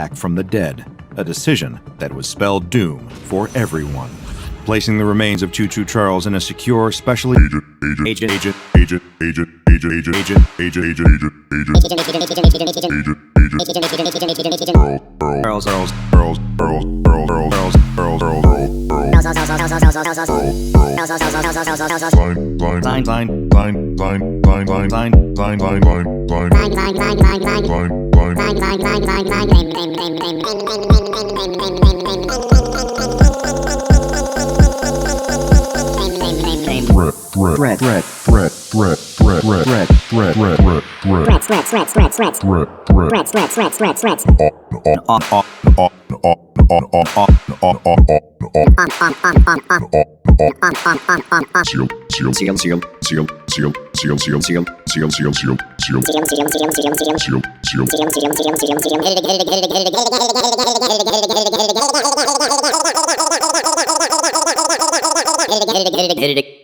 back from the dead, a decision that would spell doom for everyone. Placing the remains of Choo Choo Charles in a secure, specially Editing.